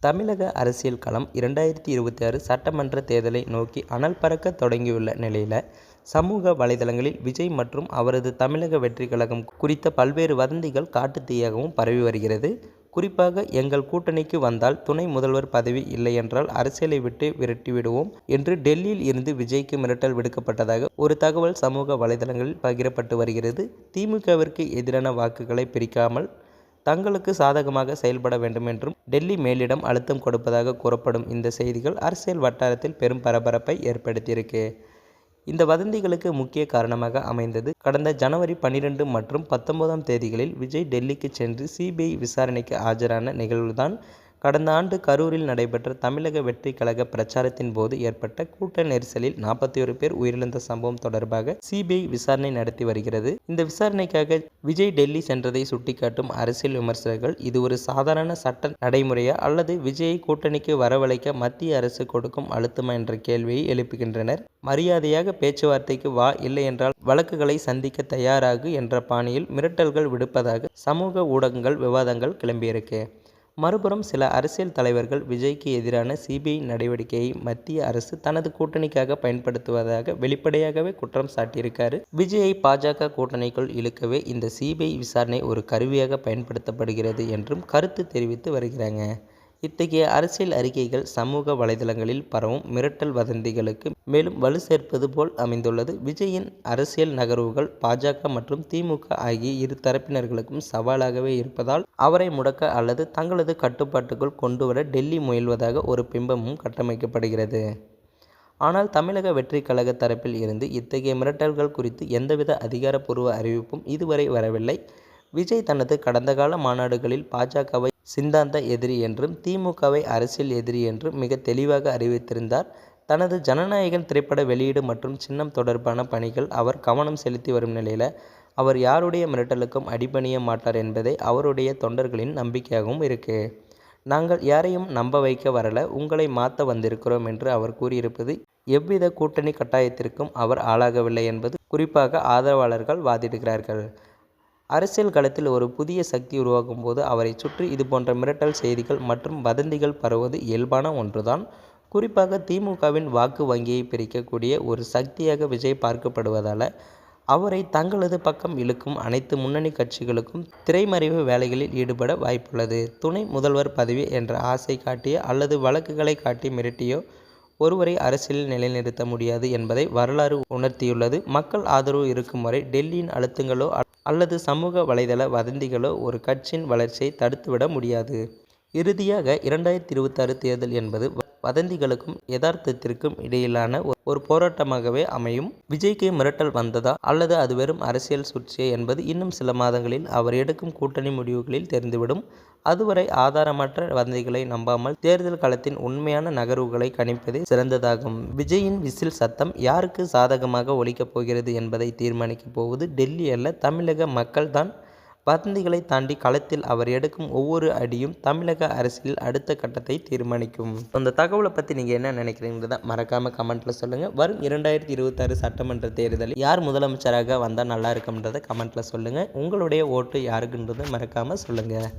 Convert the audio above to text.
தமிழக அரசியல் களம் 2026 சட்டமன்ற தேர்தலை நோக்கி அனல் பறக்க தொடங்கியுள்ள நிலையில் சமூக வலைதளங்களில் விஜய் மற்றும் அவரது தமிழக வெற்றி கழகம் குறித்த பல்வேறு வதந்திகள் காட்டுத்தீயாகவும் பரவி வருகிறது. குறிப்பாக எங்கள் கூட்டணிக்கு வந்தால் துணை முதல்வர் பதவி இல்லை என்றால் அரசியலை விட்டு விரட்டிவிடுவோம் என்று டெல்லியில் இருந்து விஜய்க்கு மிரட்டல் விடுக்கப்பட்டதாக ஒரு தகவல் சமூக வலைதளங்களில் பகிரப்பட்டு வருகிறது. திமுகவிற்கு எதிரான வாக்குகளை பிரிக்காமல் தங்களுக்கு சாதகமாக செயல்பட வேண்டும் என்றும் டெல்லி மேலிடம் அழுத்தம் கொடுப்பதாக கூறப்படும் இந்த செய்திகள் அரசியல் வட்டாரத்தில் பெரும் பரபரப்பை ஏற்படுத்தியிருக்கு. இந்த வதந்திகளுக்கு முக்கிய காரணமாக அமைந்தது கடந்த ஜனவரி 12 மற்றும் 19ஆம் தேதிகளில் விஜய் டெல்லிக்கு சென்று சிபிஐ விசாரணைக்கு ஆஜரான நிகழ்வுதான். கடந்த ஆண்டு கரூரில் நடைபெற்ற தமிழக வெற்றி கழக பிரச்சாரத்தின் போது ஏற்பட்ட கூட்ட நெரிசலில் 41 பேர் உயிரிழந்த சம்பவம் தொடர்பாக சிபிஐ விசாரணை நடத்தி வருகிறது. இந்த விசாரணைக்காக விஜய் டெல்லி சென்றதை சுட்டிக்காட்டும் அரசியல் விமர்சகர்கள் இது ஒரு சாதாரண சட்ட நடைமுறையா அல்லது விஜயை கூட்டணிக்கு வரவழைக்க மத்திய அரசு கொடுக்கும் அழுத்தமா என்ற கேள்வியை எழுப்புகின்றனர். மரியாதையாக பேச்சுவார்த்தைக்கு வா, இல்லை என்றால் வழக்குகளை சந்திக்க தயாராகு என்ற பாணியில் மிரட்டல்கள் விடுப்பதாக சமூக ஊடகங்கள் விவாதங்கள் கிளம்பியிருக்கு. மறுபுறம் சில அரசியல் தலைவர்கள் விஜய்க்கு எதிரான சிபிஐ நடவடிக்கையை மத்திய அரசு தனது கூட்டணிக்காக பயன்படுத்துவதாக வெளிப்படையாகவே குற்றம் சாட்டியிருக்காரு. விஜயை பாஜக கூட்டணிக்குள் இழுக்கவே இந்த சிபிஐ விசாரணை ஒரு கருவியாக பயன்படுத்தப்படுகிறது என்றும் கருத்து தெரிவித்து வருகிறாங்க. இத்தகைய அரசியல் அறிக்கைகள் சமூக வலைதளங்களில் பரவும் மிரட்டல் வதந்திகளுக்கு மேலும் வலு சேர்ப்பது போல் அமைந்துள்ளது. விஜயின் அரசியல் நகர்வுகள் பாஜக மற்றும் திமுக ஆகிய இரு தரப்பினர்களுக்கும் சவாலாகவே இருப்பதால் அவரை முடக்க அல்லது தங்களது கட்டுப்பாட்டுக்குள் கொண்டுவர டெல்லி முயல்வதாக ஒரு பிம்பமும் கட்டமைக்கப்படுகிறது. ஆனால் தமிழக வெற்றி கழக தரப்பில் இருந்து இத்தகைய மிரட்டல்கள் குறித்து எந்தவித அதிகாரப்பூர்வ அறிவிப்பும் இதுவரை வரவில்லை. விஜய் தனது கடந்த கால மாநாடுகளில் பாஜகவை சித்தாந்த எதிரி என்றும் திமுகவை அரசியல் எதிரி என்றும் மிக தெளிவாக அறிவித்திருந்தார். தனது ஜனநாயகன் திரைப்பட வெளியீடு மற்றும் சின்னம் தொடர்பான பணிகள் அவர் கவனம் செலுத்தி வரும் நிலையில் அவர் யாருடைய மிரட்டலுக்கும் அடிபணிய மாட்டார் என்பதே அவருடைய தொண்டர்களின் நம்பிக்கையாகவும் இருக்கு. நாங்கள் யாரையும் நம்ப வைக்க வரல, உங்களை மாற்ற வந்திருக்கிறோம் என்று அவர் கூறியிருப்பது எவ்வித கூட்டணி கட்டாயத்திற்கும் அவர் ஆளாகவில்லை என்பது குறிப்பாக ஆதரவாளர்கள் வாதிடுகிறார்கள். அரசியல் களத்தில் ஒரு புதிய சக்தி உருவாகும் போது அவரை சுற்றி இதுபோன்ற மிரட்டல் செய்திகள் மற்றும் வதந்திகள் பரவுவது இயல்பான ஒன்றுதான். குறிப்பாக திமுகவின் வாக்கு வங்கியை பிரிக்கக்கூடிய ஒரு சக்தியாக விஜய் பார்க்கப்படுவதால் அவரை தங்களது பக்கம் இழுக்கும் அனைத்து முன்னணி கட்சிகளுக்கும் திரைமறைவு வேலைகளில் ஈடுபட வாய்ப்புள்ளது. துணை முதல்வர் பதவி என்ற ஆசை காட்டிய அல்லது வழக்குகளை காட்டி மிரட்டியோ ஒருவரை அரசியலில் நிலைநிறுத்த முடியாது என்பதை வரலாறு உணர்த்தியுள்ளது. மக்கள் ஆதரவு இருக்கும் வரை டெல்லியின் அழுத்தங்களோ அல்லது சமூக வலைதள வதந்திகளோ ஒரு கட்சியின் வளர்ச்சியை தடுத்துவிட முடியாது. இறுதியாக 2026 தேர்தல் என்பது வதந்திகளுக்கும் யதார்த்தத்திற்கும் இடையிலான ஒரு போராட்டமாகவே அமையும். விஜய்க்கு மிரட்டல் வந்ததா அல்லது அது வெறும் அரசியல் சூழ்ச்சியா என்பது இன்னும் சில மாதங்களில் அவர் எடுக்கும் கூட்டணி முடிவுகளில் தெரிந்துவிடும். அதுவரை ஆதாரமற்ற வதந்திகளை நம்பாமல் தேர்தல் களத்தின் உண்மையான நகர்வுகளை கணிப்பதே சிறந்ததாகும். விஜயின் விசில் சத்தம் யாருக்கு சாதகமாக ஒலிக்கப் போகிறது என்பதை தீர்மானிக்கப் போவது டெல்லி அல்ல, தமிழக மக்கள் தான். வதந்திகளை தாண்டி களத்தில் அவர் எடுக்கும் ஒவ்வொரு அடியும் தமிழக அரசியல் அடுத்த கட்டத்தை தீர்மானிக்கும். அந்த தகவலை பற்றி நீங்கள் என்ன நினைக்கிறீங்கிறத மறக்காமல் கமெண்ட்டில் சொல்லுங்கள். வரும் 2026 சட்டமன்ற தேர்தலில் யார் முதலமைச்சராக வந்தால் நல்லா இருக்கும்ன்றதை கமெண்ட்டில் சொல்லுங்கள். உங்களுடைய ஓட்டு யாருக்குன்றதை மறக்காமல் சொல்லுங்கள்.